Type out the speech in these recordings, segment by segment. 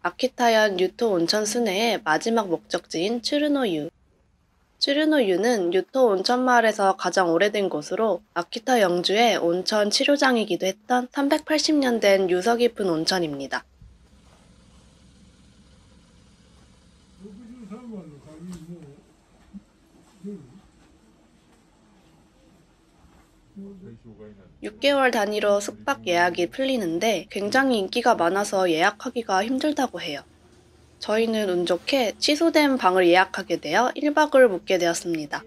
아키타현 유토 온천 순회의 마지막 목적지인 츠르노유. 츠르노유는 유토 온천마을에서 가장 오래된 곳으로 아키타 영주의 온천 치료장이기도 했던 380년 된 유서 깊은 온천입니다. 육 6개월 단위로 숙박 예약이 풀리는데 굉장히 인기가 많아서 예약하기가 힘들다고 해요. 저희는 운 좋게 취소된 방을 예약하게 되어 1박을 묵게 되었습니다.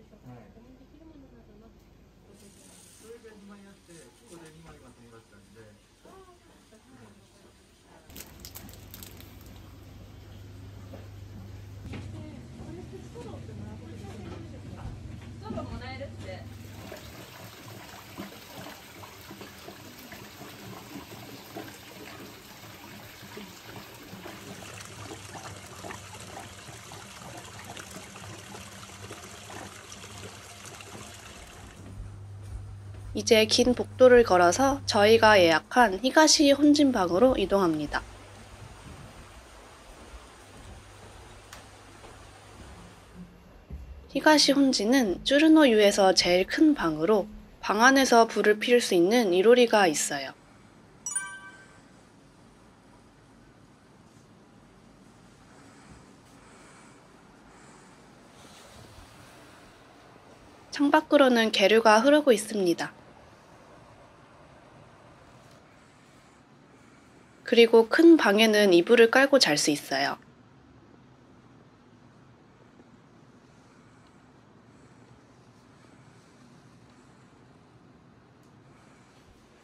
이제 긴 복도를 걸어서 저희가 예약한 히가시 혼진방으로 이동합니다. 히가시 혼진은 쭈르노유에서 제일 큰 방으로 방 안에서 불을 피울 수 있는 이로리가 있어요. 창밖으로는 계류가 흐르고 있습니다. 그리고 큰 방에는 이불을 깔고 잘 수 있어요.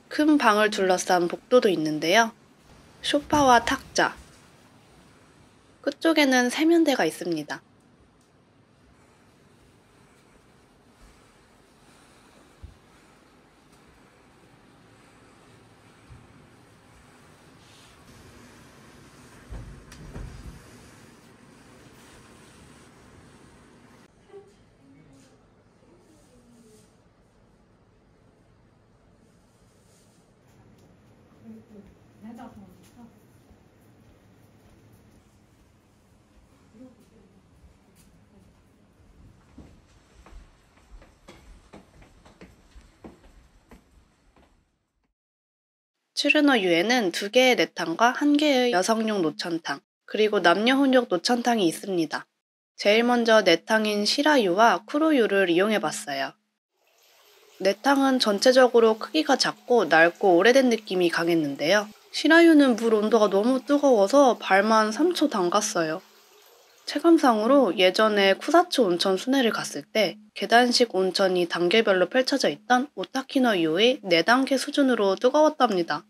큰 방을 둘러싼 복도도 있는데요. 소파와 탁자, 끝쪽에는 세면대가 있습니다. 츠르노유에는 2개의 내탕과 1개의 여성용 노천탕, 그리고 남녀 혼용 노천탕이 있습니다. 제일 먼저 내탕인 시라유와 쿠로유를 이용해봤어요. 내탕은 전체적으로 크기가 작고 낡고 오래된 느낌이 강했는데요. 시라유는 물 온도가 너무 뜨거워서 발만 3초 담갔어요. 체감상으로 예전에 쿠사츠 온천 순회를 갔을 때 계단식 온천이 단계별로 펼쳐져 있던 오타키노유의 4단계 수준으로 뜨거웠답니다.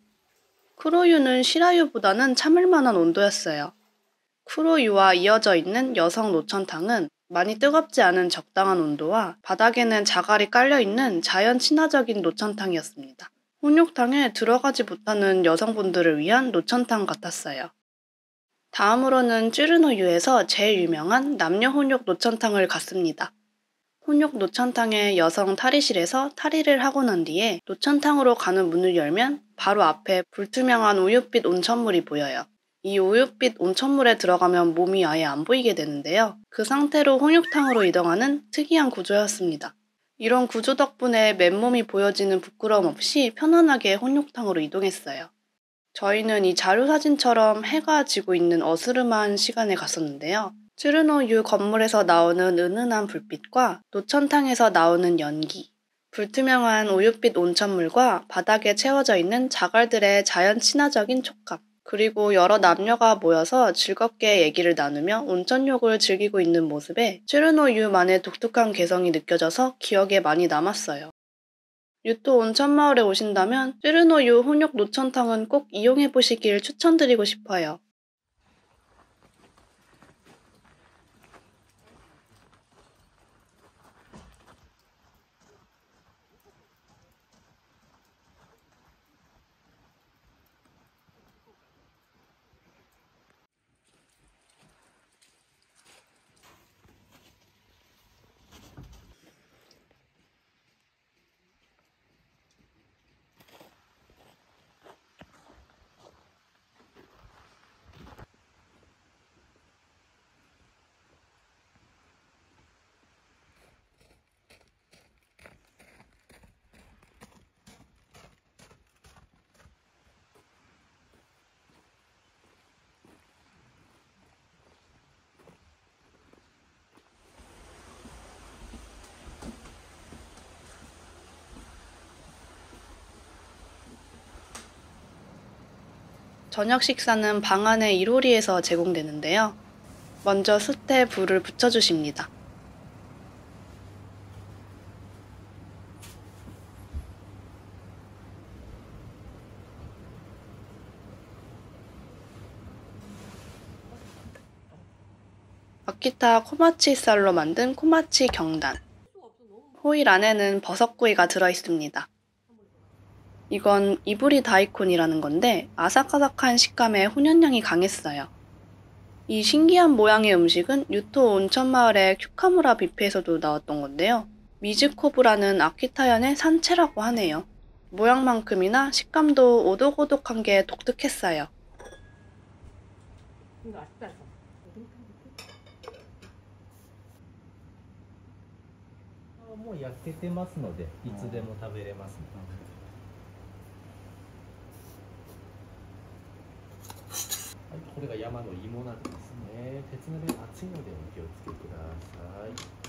쿠로유는 시라유보다는 참을 만한 온도였어요. 쿠로유와 이어져 있는 여성 노천탕은 많이 뜨겁지 않은 적당한 온도와 바닥에는 자갈이 깔려있는 자연 친화적인 노천탕이었습니다. 혼욕탕에 들어가지 못하는 여성분들을 위한 노천탕 같았어요. 다음으로는 쭈르노유에서 제일 유명한 남녀 혼욕 노천탕을 갔습니다. 혼욕 노천탕의 여성 탈의실에서 탈의를 하고 난 뒤에 노천탕으로 가는 문을 열면 바로 앞에 불투명한 우윳빛 온천물이 보여요. 이 우윳빛 온천물에 들어가면 몸이 아예 안 보이게 되는데요. 그 상태로 혼욕탕으로 이동하는 특이한 구조였습니다. 이런 구조 덕분에 맨몸이 보여지는 부끄러움 없이 편안하게 혼욕탕으로 이동했어요. 저희는 이 자료사진처럼 해가 지고 있는 어스름한 시간에 갔었는데요. 츠르노유 건물에서 나오는 은은한 불빛과 노천탕에서 나오는 연기, 불투명한 우윳빛 온천물과 바닥에 채워져 있는 자갈들의 자연 친화적인 촉감, 그리고 여러 남녀가 모여서 즐겁게 얘기를 나누며 온천욕을 즐기고 있는 모습에 츠르노유만의 독특한 개성이 느껴져서 기억에 많이 남았어요. 유토 온천마을에 오신다면 쯔르노유 혼욕 노천탕은 꼭 이용해보시길 추천드리고 싶어요. 저녁 식사는 방 안의 이로리에서 제공되는데요. 먼저 숯에 불을 붙여주십니다. 아키타 코마치 쌀로 만든 코마치 경단. 호일 안에는 버섯구이가 들어있습니다. 이건 이부리 다이콘이라는 건데 아삭아삭한 식감에 혼연향이 강했어요. 이 신기한 모양의 음식은 유토 온천마을의 큐카무라 뷔페에서도 나왔던 건데요. 미즈코브라는 아키타현의 산채라고 하네요. 모양만큼이나 식감도 오독오독한 게 독특했어요. もう焼けてますので、いつでも食べれますね。はい、これが山の芋なんですね。鉄鍋熱いのでお気をつけください。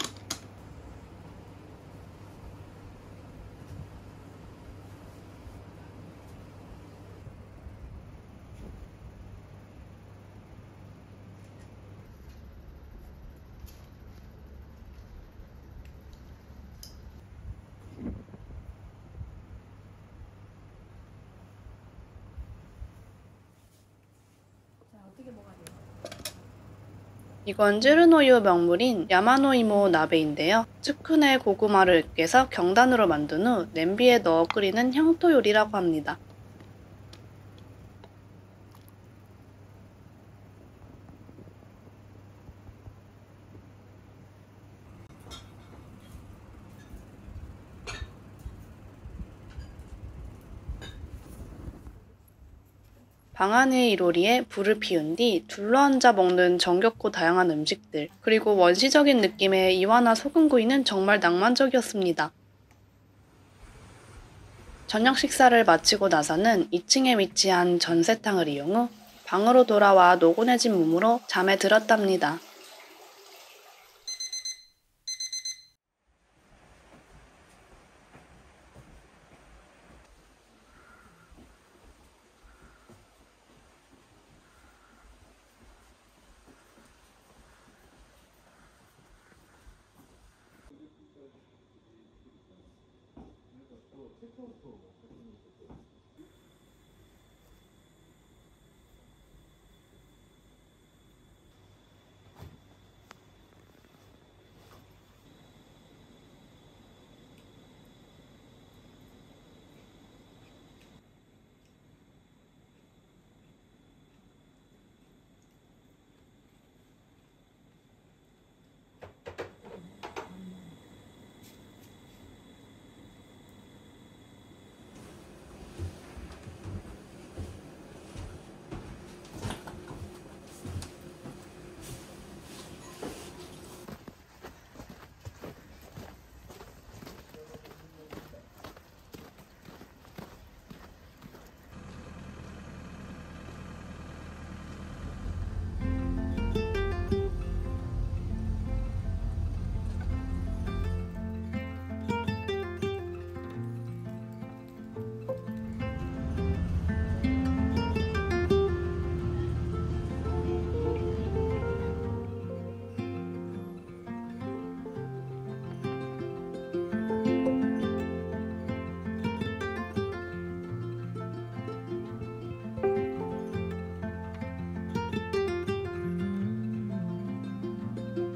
이건 쯔르노유 명물인 야마노이모 나베인데요. 츠쿠네 고구마를 으깨서 경단으로 만든 후 냄비에 넣어 끓이는 향토 요리라고 합니다. 방 안의 이로리에 불을 피운 뒤 둘러앉아 먹는 정겹고 다양한 음식들, 그리고 원시적인 느낌의 이와나 소금구이는 정말 낭만적이었습니다. 저녁 식사를 마치고 나서는 2층에 위치한 전세탕을 이용 후 방으로 돌아와 노곤해진 몸으로 잠에 들었답니다.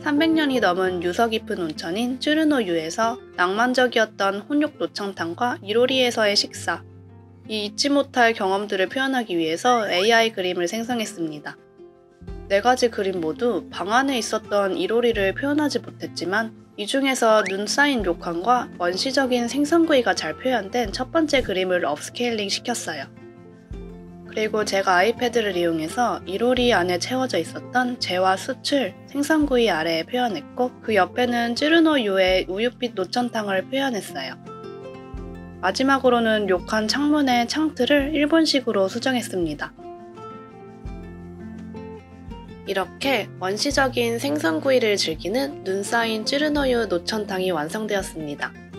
(300년이) 넘은 유서 깊은 온천인 쯔르노유에서 낭만적이었던 혼욕 노천탕과 이로리에서의 식사, 이 잊지 못할 경험들을 표현하기 위해서 AI 그림을 생성했습니다. 4가지 그림 모두 방 안에 있었던 이로리를 표현하지 못했지만 이 중에서 눈 쌓인 료칸과 원시적인 생선구이가 잘 표현된 첫 번째 그림을 업스케일링 시켰어요. 그리고 제가 아이패드를 이용해서 이로리 안에 채워져 있었던 재와 숯을 생선구이 아래에 표현했고 그 옆에는 쯔르노유의 우윳빛 노천탕을 표현했어요. 마지막으로는 료칸 창문의 창틀을 일본식으로 수정했습니다. 이렇게 원시적인 생선구이를 즐기는 눈 쌓인 쯔르노유 노천탕이 완성되었습니다.